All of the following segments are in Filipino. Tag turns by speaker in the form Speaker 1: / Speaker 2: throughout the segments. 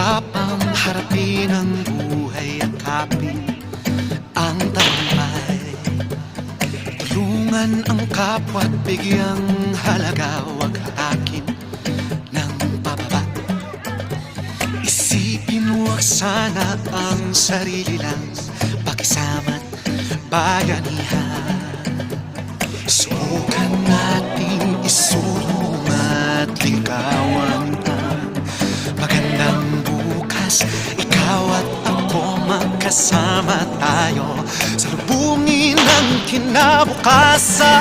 Speaker 1: Mahirap ang harapin ang buhay at kapin ang tagumpay. Tulungan ang kapwa't bigyang halaga, wag hatakin ng pababa. Isipin wag sana ang sarili lang, pakisama't bayanihan. Subukan nating isulong at ligawan ang magandang bukas. Ikaw at ako magkasama tayo, salubungin ang kinabukasan.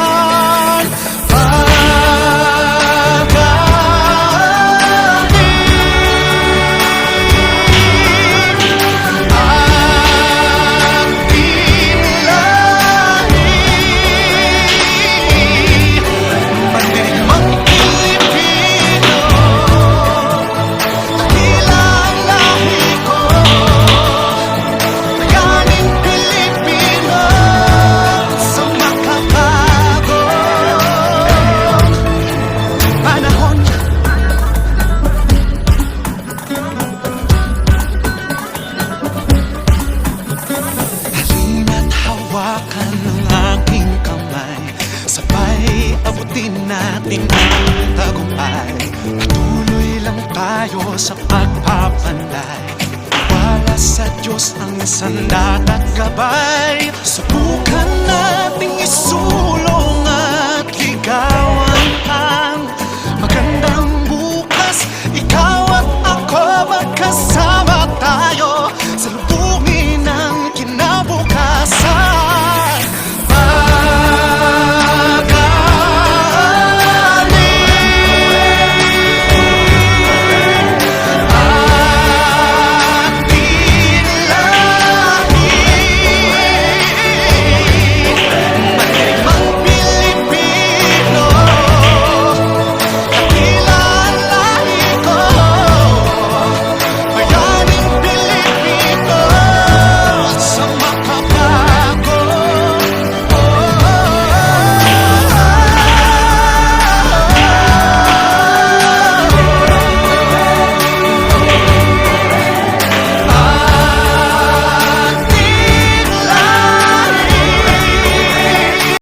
Speaker 1: Hawakan ng aking kamay, sabay abutin natin ang tagumpay. Patuloy lang tayo sa pagpapanday, wala sa Diyos ang sandat at gabay. Subukan nating isulong at ligawan